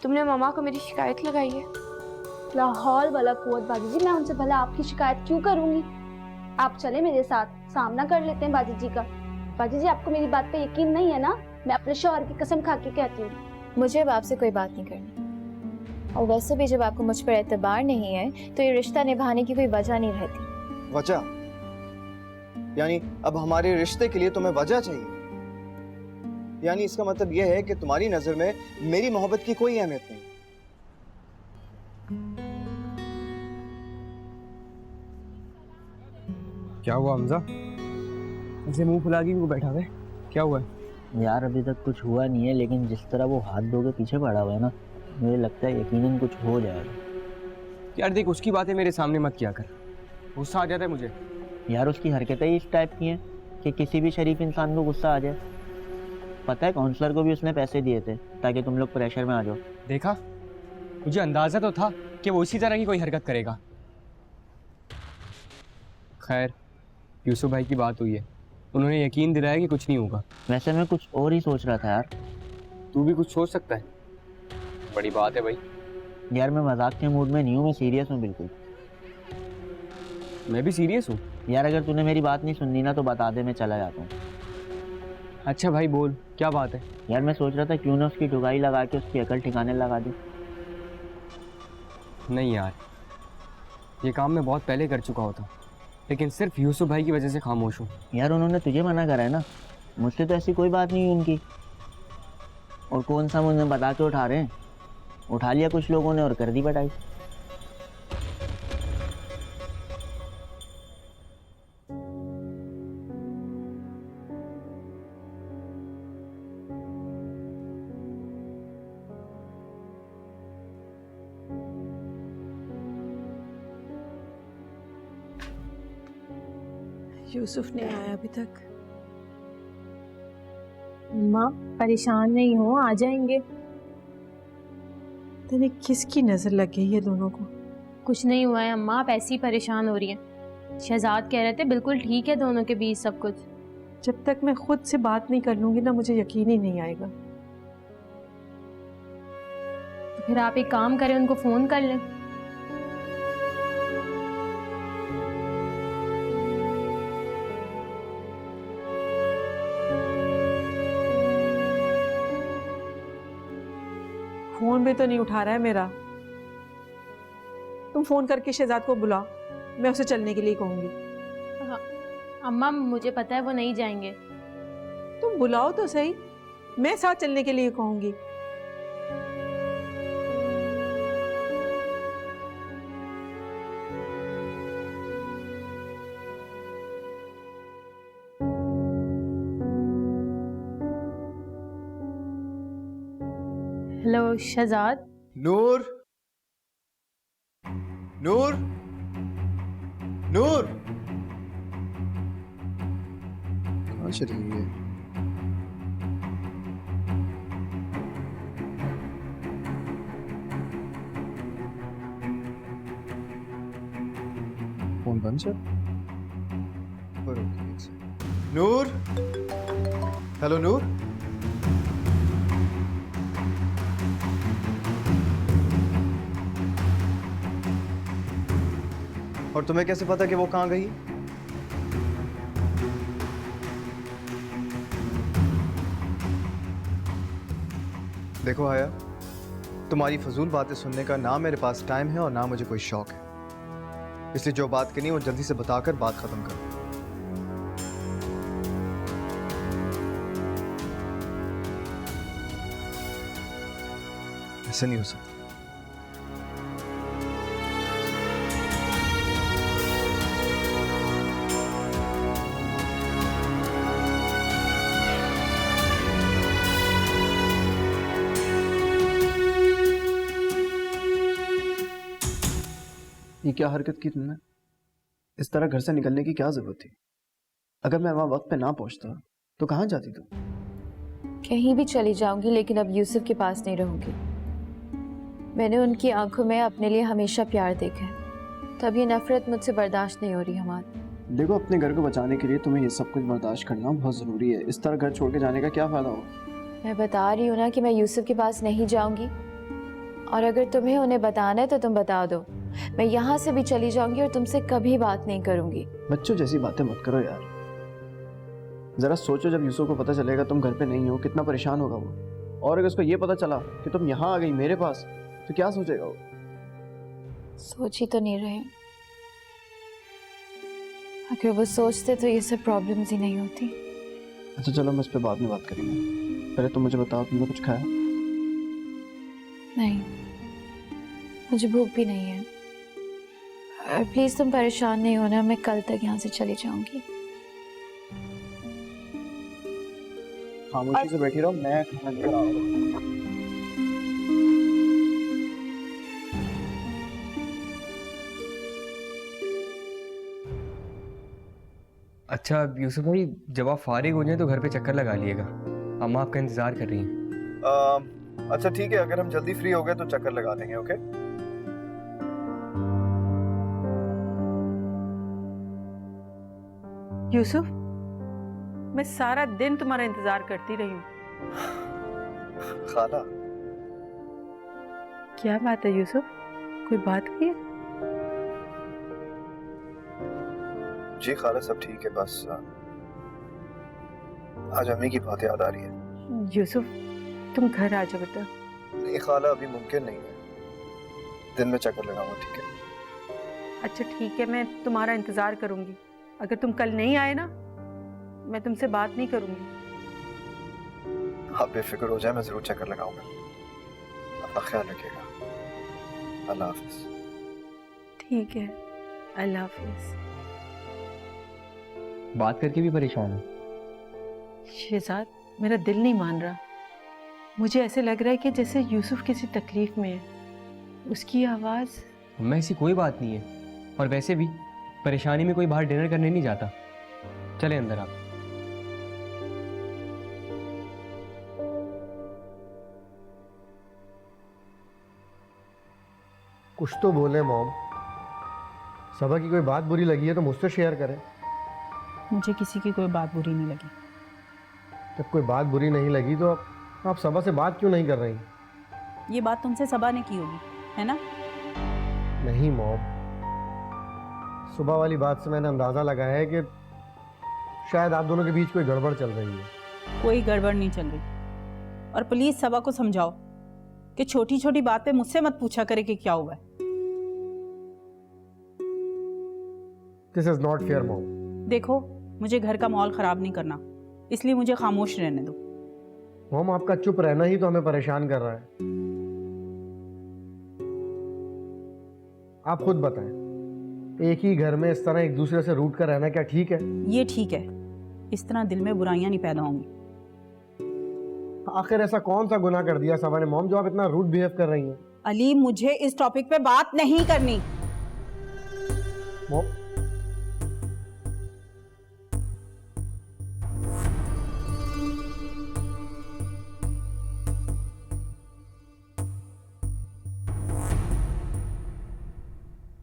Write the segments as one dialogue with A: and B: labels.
A: तुमने मम्मा को मेरी शिकायत लगाई है?
B: लाहौल वाला कुव्वत बाजी जी, मैं उनसे भला आपकी शिकायत क्यों करूंगी? आप चले मेरे साथ, सामना कर लेते हैं बाजी जी का। बाजी जी, आपको मेरी बात पे यकीन नहीं है ना? मैं अपने शौहर की कसम खा के कहती हूँ।
C: मुझे अब आपसे कोई बात नहीं करनी, और वैसे भी जब आपको मुझ पर एतबार नहीं है तो ये रिश्ता निभाने की कोई वजह नहीं रहती।
D: वजह? यानी अब हमारे रिश्ते के लिए तुम्हें वजह चाहिए? यानी इसका मतलब यह है कि तुम्हारी नजर में मेरी मोहब्बत की कोई अहमियत नहीं?
E: क्या हुआ हमजा? ऐसे मुंह फुला के वो बैठा हुआ है, क्या हुआ है?
F: यार अभी तक कुछ हुआ नहीं है, लेकिन जिस तरह वो हाथ धो के पीछे पड़ा हुआ है ना, मुझे लगता है यकीनन कुछ हो जाएगा।
E: यार देख, उसकी बातें मेरे सामने मत किया कर, गुस्सा आ जाता है मुझे।
F: यार उसकी हरकतें ही इस टाइप की हैं कि किसी भी शरीफ इंसान को गुस्सा आ जाए। पता है काउंसलर को भी उसने पैसे दिए थे ताकि तुम लोग प्रेशर में आ जाओ।
E: देखा, मुझे अंदाजा तो था कि वो इसी तरह की कोई हरकत करेगा। खैर, यूसुफ भाई की बात हुई है, उन्होंने यकीन दिलाया कि कुछ नहीं होगा।
F: वैसे मैं कुछ और ही सोच रहा था यार।
E: तू भी कुछ सोच सकता है, बड़ी बात है भाई।
F: यार मैं मजाक के मूड में नहीं हूँ, मैं सीरियस हूँ बिल्कुल।
E: मैं भी सीरियस हूँ।
F: यार अगर तूने मेरी बात नहीं सुननी ना तो बता दे, मैं चला जाता हूँ।
E: अच्छा भाई बोल, क्या बात है?
F: यार मैं सोच रहा था क्यों ना उसकी ठुकाई लगा के उसकी अकल ठिकाने लगा दूँ।
E: नहीं यार, ये काम मैं बहुत पहले कर चुका होता, लेकिन सिर्फ यूसुफ भाई की वजह से खामोश हूँ।
F: यार उन्होंने तुझे मना करा है ना, मुझसे तो ऐसी कोई बात नहीं हुई उनकी। और कौन सा मुझे बता के उठा रहे हैं? उठा लिया कुछ लोगों ने और कर दी पिटाई।
G: यूसुफ नहीं आया अभी तक।
C: माँ परेशान नहीं हो, आ जाएंगे।
G: तेरे किसकी नजर लग गई है दोनों को?
A: कुछ नहीं हुआ है अम्मा, आप ऐसी परेशान हो रही हैं। शहजाद कह रहे थे बिल्कुल ठीक है दोनों के बीच सब कुछ।
G: जब तक मैं खुद से बात नहीं कर लूंगी ना, मुझे यकीन ही नहीं आएगा।
A: तो फिर आप एक काम करें, उनको फोन कर लें।
G: फोन भी तो नहीं उठा रहा है मेरा। तुम फोन करके शहजाद को बुलाओ, मैं उसे चलने के लिए कहूंगी।
A: अम्मा मुझे पता है वो नहीं जाएंगे।
G: तुम बुलाओ तो सही, मैं साथ चलने के लिए कहूंगी।
A: हेलो शहजाद।
D: नूर, नूर, नूर, कहाँ चली गई है? फोन बंद सर? नूर, हेलो नूर। और तुम्हें कैसे पता कि वो कहाँ गई? देखो आया, तुम्हारी फजूल बातें सुनने का ना मेरे पास टाइम है और ना मुझे कोई शौक है, इसलिए जो बात करनी है वो जल्दी से बताकर बात खत्म करो। ऐसा नहीं हो सकता। ये क्या हरकत की तुमने? इस तरह घर से निकलने की क्या जरूरत थी? अगर मैं वहां वक्त पे ना पहुंचता तो कहाँ जाती तुम?
C: कहीं भी चली जाऊंगी, लेकिन अब यूसुफ के पास नहीं रहूंगी। मैंने उनकी आंखों में अपने लिए हमेशा प्यार देखा है, तब ये नफरत मुझसे बर्दाश्त नहीं हो रही हमारी।
D: देखो, अपने घर को बचाने के लिए तुम्हें ये सब कुछ बर्दाश्त करना बहुत जरूरी है। इस तरह घर छोड़ के जाने का क्या फायदा हो?
C: मैं बता रही हूँ ना कि मैं यूसुफ के पास नहीं जाऊंगी। और अगर तुम्हें उन्हें बताना है तो तुम बता दो। मैं यहाँ से भी चली जाऊंगी और तुमसे कभी बात नहीं करूंगी।
D: बच्चों जैसी बातें मत करो यार। जरा सोचो, जब यूसुफ को पता चलेगा तुम घर पे नहीं हो, कितना परेशान होगा वो। और अगर उसको ये पता चला कि तुम यहाँ आ गई मेरे पास, तो क्या सोचेगा वो?
C: सोच ही तो नहीं रहे। अगर वो सोचते तो ये सब प्रॉब्लम्स ही नहीं होती।
D: अच्छा चलो, हम इस पे बाद में बात करेंगे। पहले तुम मुझे बताओ, तुमने कुछ खाया?
C: नहीं, मुझे भूख भी नहीं है। प्लीज तुम परेशान नहीं होना, मैं कल तक यहाँ से चली जाऊंगी।
D: खामोशी से बैठी रहो, मैं खाना लेकर आ रहा हूँ।
E: अच्छा यूसुफ भाई, जब आप फारिग हो जाए तो घर पे चक्कर लगा लिएगा, अम्मा आपका इंतजार कर रही हैं।
D: अच्छा ठीक है, अगर हम जल्दी फ्री हो गए तो चक्कर लगा देंगे। ओके?
G: यूसुफ, मैं सारा दिन तुम्हारा इंतजार करती रही हूँ।
D: खाला,
G: क्या बात है यूसुफ, कोई बात हुई है?
D: जी खाला सब ठीक है, बस आज अम्मी की बात याद आ रही है।
G: यूसुफ, तुम घर आ जाओ बेटा।
D: नहीं खाला, अभी मुमकिन नहीं है। दिन में चक्कर लगाऊंगा, ठीक है?
G: अच्छा ठीक है, मैं तुम्हारा इंतजार करूंगी। अगर तुम कल नहीं आए ना, मैं तुमसे बात नहीं करूंगी।
D: आप बेफिक्र हो जाए, मैं जरूर चक्कर लगाऊंगा। अपना ख्याल रखिएगा। अल्लाह हाफिज।
G: ठीक है, अल्लाह हाफिज।
E: बात करके भी परेशान है।
G: शहजाद, मेरा दिल नहीं मान रहा। मुझे ऐसे लग रहा है कि जैसे यूसुफ किसी तकलीफ में है। उसकी आवाज़।
E: अम्मा ऐसी कोई बात नहीं है, और वैसे भी परेशानी में कोई बाहर डिनर करने नहीं जाता। चले अंदर आप।
H: कुछ तो बोले मॉम। सबा की कोई बात बुरी लगी है तो मुझसे शेयर करें।
I: मुझे किसी की कोई बात बुरी नहीं लगी।
H: जब कोई बात बुरी नहीं लगी तो आप सबा से बात क्यों नहीं कर रही?
I: ये बात तुमसे सबा ने की होगी, है ना?
H: नहीं मॉम, सुबह वाली बात से मैंने अंदाज़ा लगाया है कि शायद आप दोनों के बीच कोई गड़बड़ चल रही है।
I: कोई गड़बड़ नहीं चल रही। और प्लीज सबा को समझाओ कि छोटी छोटी बात पे मुझसे मत पूछा करे कि क्या हुआ है।
H: This is not fair mom.
I: देखो, मुझे घर का माहौल खराब नहीं करना, इसलिए मुझे खामोश रहने दो।
H: मॉम, आपका चुप रहना ही तो हमें परेशान कर रहा है। आप खुद बताएं, एक ही घर में इस तरह एक दूसरे से रूठ कर रहना क्या ठीक है?
I: ये ठीक है, इस तरह दिल में बुराइयां नहीं पैदा होंगी।
H: आखिर ऐसा कौन सा गुनाह कर दिया सबा ने मॉम जो आप इतना रूड बिहेव कर रही हैं?
I: अली, मुझे इस टॉपिक पे बात नहीं करनी।
H: मॉम,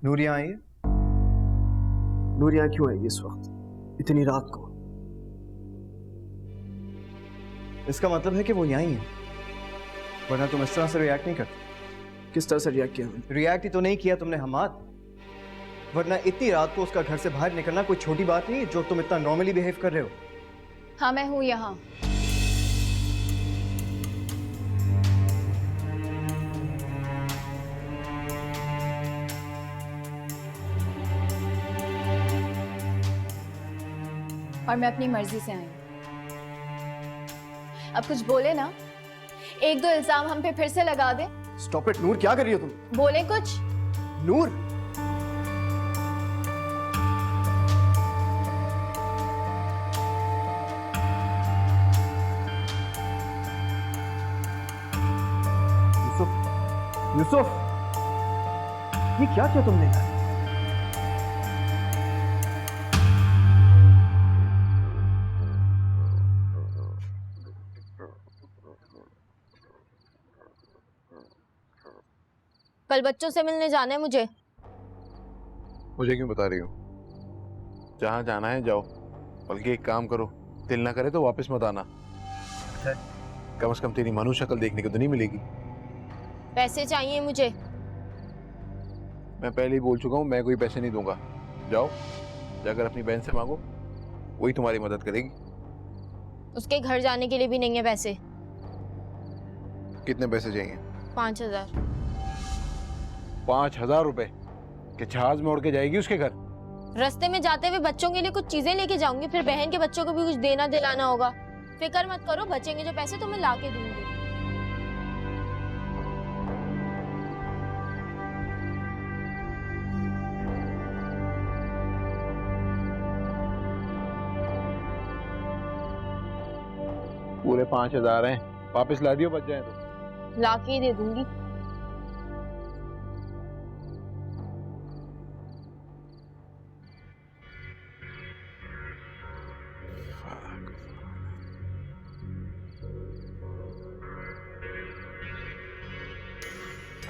D: नूरिया आई है? नूरिया क्यों आएगी इस वक्त, इतनी रात को? इसका मतलब है कि वो यहीं है, वरना तुम इस तरह से रिएक्ट नहीं करते।
J: किस तरह से रिएक्ट किया?
D: रिएक्ट ही तो नहीं किया तुमने हमाद, वरना इतनी रात को उसका घर से बाहर निकलना कोई छोटी बात नहीं है जो तुम इतना नॉर्मली बिहेव कर रहे हो।
C: हाँ, मैं हूँ यहाँ। और मैं अपनी मर्जी से आई हूँ। अब कुछ बोले ना, एक दो इल्जाम हम पे फिर से लगा दे।
D: स्टॉप इट नूर, क्या कर रही हो तुम?
C: बोले कुछ।
D: नूर, यूसुफ, यूसुफ, ये क्या किया तुमने?
A: कल बच्चों से मिलने जाना है मुझे।
K: मुझे क्यों बता रही हो? जहाँ जाना है जाओ, बल्कि एक काम करो, दिल ना करे तो वापस मत आना। कम से कम तेरी मनु शक्ल देखने को तो नहीं मिलेगी।
A: पैसे चाहिए मुझे।
K: मैं पहले ही बोल चुका हूँ, मैं कोई पैसे नहीं दूंगा। जाओ, जाकर अपनी बहन से मांगो, वही तुम्हारी मदद करेगी।
A: उसके घर जाने के लिए भी नहीं है पैसे।
K: कितने पैसे चाहिए?
A: 5,000।
K: 5,000 रुपए? कि जहाज में उड़ के जाएगी उसके घर?
A: रास्ते में जाते हुए बच्चों के लिए कुछ चीजें लेके जाऊंगी, फिर बहन के बच्चों को भी कुछ देना दिलाना होगा। फिक्र मत करो, बचेंगे जो पैसे तो मैं ला के दूंगी।
K: पूरे 5,000 हैं, वापस ला दियो, बच जाए तो।
A: ला के ही दे दूंगी।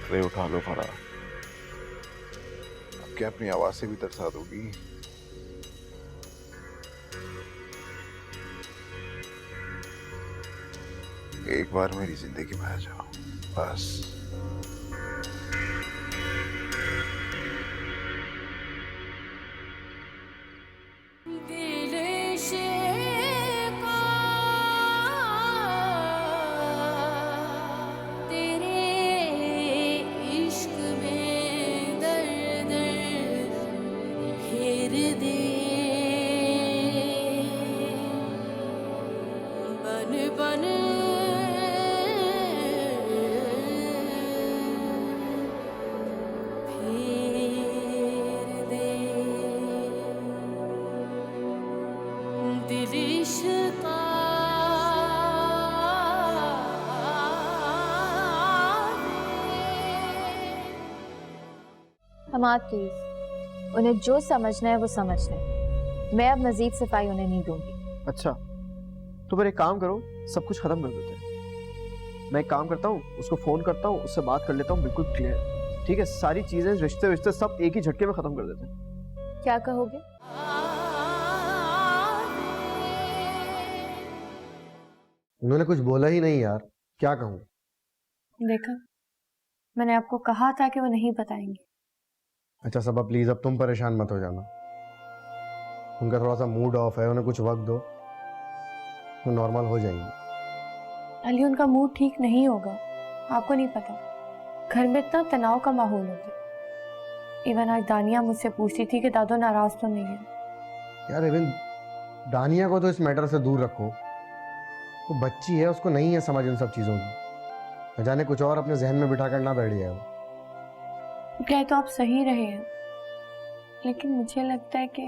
K: अरे उठा लो फराह, अब क्या अपनी आवाज से भी तरसा दोगी? एक बार मेरी जिंदगी में आ जाओ बस।
C: हमाद प्लीज, उन्हें जो समझना है वो समझ लें। मैं अब मजीद सफाई उन्हें नहीं दूंगी।
D: अच्छा, तो फिर एक काम करो, सब कुछ खत्म कर देते हैं। मैं एक काम करता हूँ, उसको फोन करता हूँ, उससे बात कर लेता हूँ, बिल्कुल क्लियर। ठीक है, सारी चीजें, रिश्ते विश्ते सब एक ही झटके में खत्म कर देते हैं।
C: क्या कहोगे?
H: उन्होंने कुछ बोला ही नहीं यार, क्या कहूँ?
C: देखा, मैंने आपको कहा था कि वो नहीं बताएंगे।
H: अच्छा सबा प्लीज, अब तुम परेशान मत हो जाना। उनका थोड़ा सा मूड ऑफ है, उन्हें कुछ वक्त दो, वो नॉर्मल हो जाएंगी।
C: अली, उनका मूड ठीक नहीं होगा, आपको नहीं पता। घर में इतना तनाव का माहौल होता है। इवन आज दानिया मुझसे पूछती थी कि दादो नाराज तो नहीं है।
H: यार इवन दानिया को तो इस मैटर से दूर रखो, वो बच्ची है, उसको नहीं है समझ इन सब चीज़ों की। न जाने कुछ और अपने जहन में बिठा कर ना बैठ जाए वो।
C: कह तो आप सही रहे हैं, लेकिन मुझे लगता है कि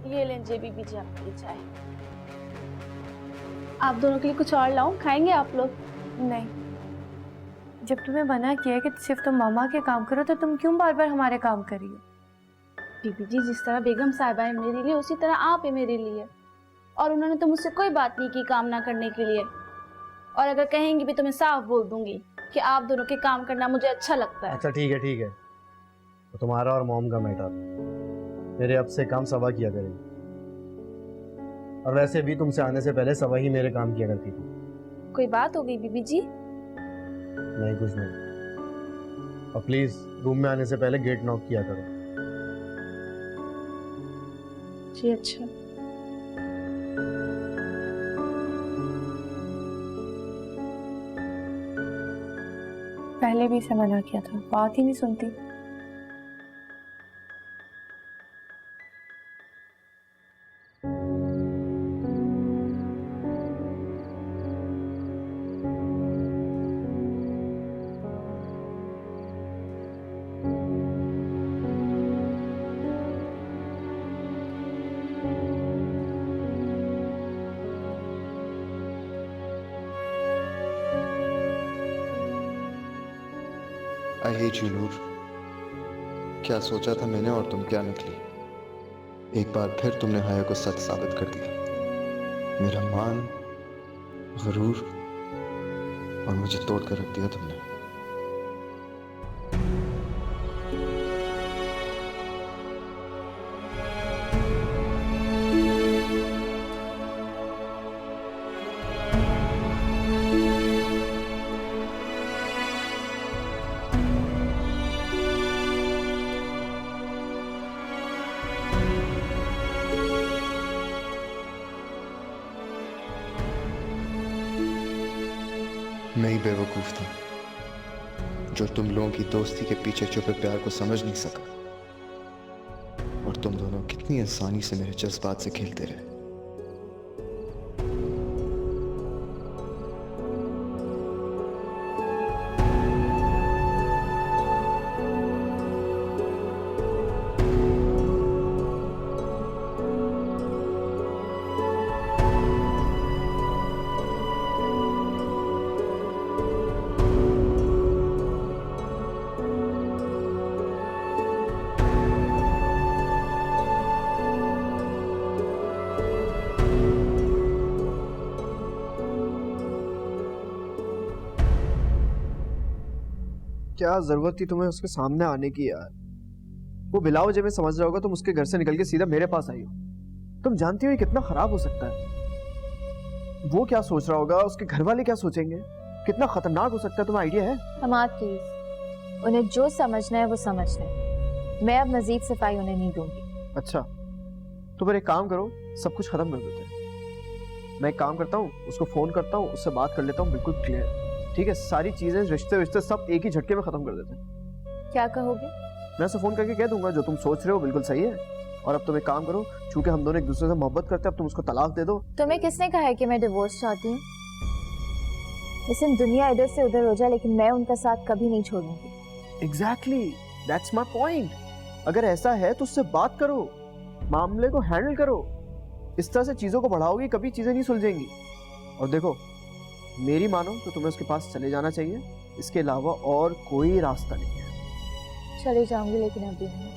B: ये लीजिए बीबी जी आपकी चाय। आप दोनों के लिए कुछ और लाऊं, खाएंगे आप लोग?
C: नहीं, जब तुम्हें मना किया है कि सिर्फ तुम मामा के काम करो, तो तुम क्यों बार बार हमारे काम करी हो?
B: बीबी जी, जिस तरह बेगम साहिबा है मेरे लिए, उसी तरह आप है मेरे लिए। और उन्होंने तो मुझसे कोई बात नहीं की काम ना करने के लिए। और अगर कहेंगी भी तो मैं साफ बोल दूंगी कि आप दोनों के काम करना मुझे अच्छा लगता है।
H: अच्छा ठीक है ठीक है, तो तुम्हारा और मॉम का मैटर, मेरे अब से काम सबा किया करेगी। और वैसे भी तुमसे आने से पहले सबा ही मेरे काम किया करती थी।
B: कोई बात हो गई बीबी जी?
H: नहीं कुछ नहीं। और प्लीज रूम में आने से पहले गेट नॉक किया करो।
B: जी अच्छा।
C: पहले भी इसे मना किया था, बात ही नहीं सुनती।
J: आई हेट यू नूर। क्या सोचा था मैंने और तुम क्या निकली। एक बार फिर तुमने हाया को सच साबित कर दिया। मेरा मान, गुरूर और मुझे तोड़ कर रख दिया तुमने। मैं ही बेवकूफ था जो तुम लोगों की दोस्ती के पीछे छुपे प्यार को समझ नहीं सका, और तुम दोनों कितनी आसानी से मेरे जज्बात से खेलते रहे।
D: क्या जरूरत थी तुम्हें उसके सामने आने की यार? वो बिलाव जब मैं समझ रहा होगा तुम उसके घर से निकल के सीधा मेरे पास आई हो। तुम जानती हो ये कितना खराब हो सकता है। वो क्या सोच रहा होगा, उसके घर वाले क्या सोचेंगे, कितना खतरनाक हो सकता है, तुम्हें आइडिया है?
C: हमाद प्लीज, उन्हें जो समझना है वो समझ लें। मैं अब मजीद सफाई उन्हें नहीं दूंगी।
D: अच्छा तो फिर एक काम करो, सब कुछ खत्म कर देते हैं। मैं एक काम करता हूँ, उसको फोन करता हूँ, उससे बात कर लेता हूँ बिल्कुल क्लियर। ठीक है, सारी चीजें, रिश्ते सब एक ही झटके में खत्म कर देते हैं।
C: क्या कहोगे?
D: मैं उसे फोन करके कह दूंगा जो तुम सोच रहे हो बिल्कुल सही है, और अब तुम एक काम करो, चूंकि हम दोनों एक दूसरे से मोहब्बत करते हैं, अब तुम उसको तलाक दे दो।
C: तुम्हें किसने कहा है कि मैं डिवोर्स चाहती हूँ? लेकिन दुनिया इधर से उधर हो जाए, लेकिन मैं उनका साथ कभी नहीं छोड़ूंगी।
D: Exactly, that's my point. अगर ऐसा है तो उससे बात करो, मामले को हैंडल करो। इस तरह से चीजों को बढ़ाओगी, कभी चीजें नहीं सुलझेंगी। और देखो, मेरी मानो तो तुम्हें उसके पास चले जाना चाहिए, इसके अलावा और कोई रास्ता नहीं है।
C: चले जाऊंगी, लेकिन अभी नहीं।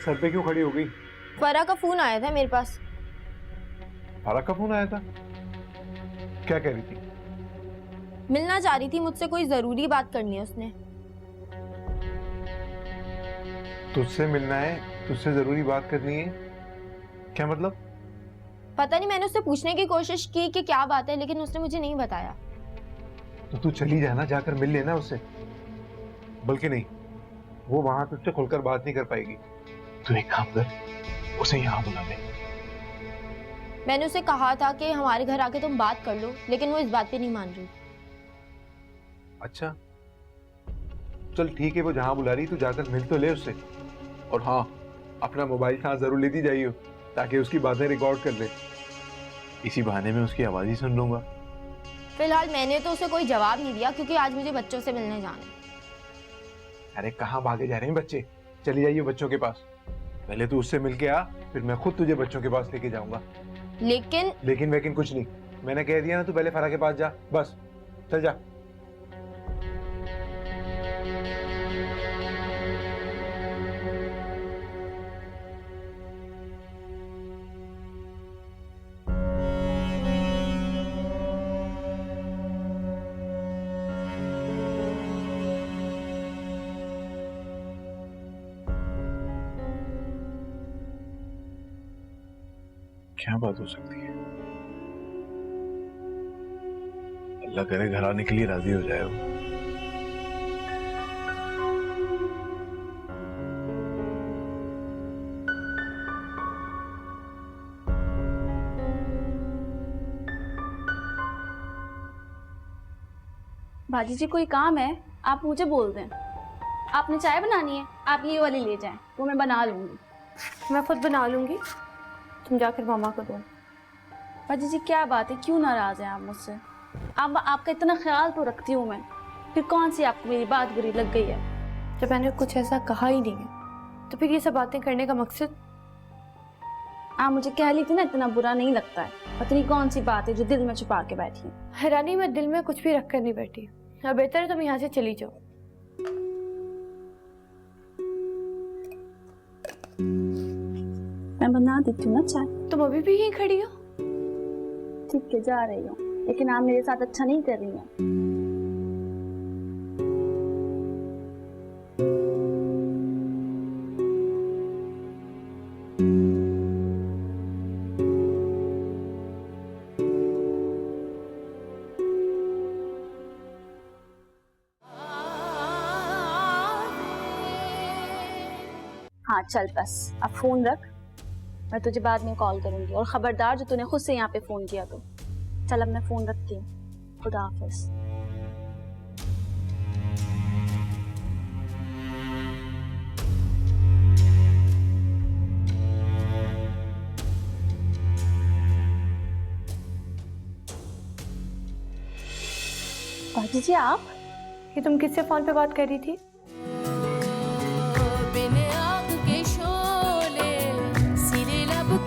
K: सर पे क्यों खड़ी हो गई?
A: फरा का फोन आया था मेरे पास।
K: फरा का फोन आया था? क्या कह रही थी?
A: मिलना चाह रही थी मुझसे, कोई जरूरी बात करनी है उसने।
K: तुझसे मिलना है, तुझसे जरूरी बात करनी है? क्या मतलब?
A: पता नहीं, मैंने उससे पूछने की कोशिश की कि क्या बात है, लेकिन उसने मुझे नहीं बताया।
K: तो तू चली जाना, जाकर मिल लेना उससे। बल्कि नहीं, वो वहां तुझसे खुलकर बात नहीं कर पाएगी। तू एक काम कर, उसे यहाँ बुला ले।
A: मैंने उसे कहा था कि हमारे घर आके तुम बात कर लो, लेकिन वो इस बात पे नहीं मान रही।
K: अच्छा चल ठीक है, वो जहाँ बुला रही तू जाकर मिल तो ले उससे। और हाँ, अपना मोबाइल साथ जरूर लेती जाइयो, ताकि उसकी बातें रिकॉर्ड कर ले। इसी बहाने में उसकी आवाज ही सुन लूंगा।
A: फिलहाल मैंने तो उसे कोई जवाब नहीं दिया, क्योंकि आज मुझे बच्चों से मिलने जाना है।
K: अरे कहाँ भागे जा रहे हैं बच्चे? चली जाइए बच्चों के पास। पहले तू उससे मिल के आ, फिर मैं खुद तुझे बच्चों के पास लेके जाऊंगा।
A: लेकिन
K: वेकिन कुछ नहीं, मैंने कह दिया ना, तू पहले फरा के पास जा, बस चल जा। क्या बात हो सकती है? अल्लाह करे घर आने के लिए राजी हो जाए वो।
B: बाजी जी कोई काम है, आप मुझे बोल दें। आपने चाय बनानी है, आप ये वाली ले जाएं, वो मैं बना लूँगी।
A: मैं खुद बना लूंगी, तुम जाकर मामा को दो।
B: बाजी जी क्या बात है, क्यों नाराज हैं आप मुझसे? आपका इतना ख्याल तो रखती हूँ मैं, फिर कौन सी आपको मेरी बात बुरी लग गई है?
A: जब मैंने कुछ ऐसा कहा ही नहीं है, तो फिर ये सब बातें करने का मकसद?
B: आप मुझे कह ली थी ना, इतना बुरा नहीं लगता है। पता नहीं कौन सी बात है जो दिल में छुपा के बैठी है।
A: हैरानी, मैं दिल में कुछ भी रख कर नहीं बैठी। अब बेहतर है तुम यहाँ से चली जाओ।
B: मैं बना देती हूँ ना चाय।
C: तुम अभी भी यहीं खड़ी हो?
B: ठीक है, जा रही हूँ, लेकिन आप मेरे साथ अच्छा नहीं कर रही हैं। हाँ चल बस, अब फोन रख, मैं तुझे बाद में कॉल करूंगी। और खबरदार जो तूने खुद से यहाँ पे फोन किया तो। चल अब मैं फोन रखती हूँ, खुदा हाफिज। बाजी जी आप?
C: ये तुम किससे फोन पे बात कर रही थी?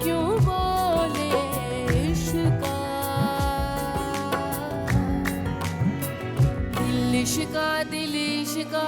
A: क्यों बोले इश्का, दिल इश्का, दिल इश्का।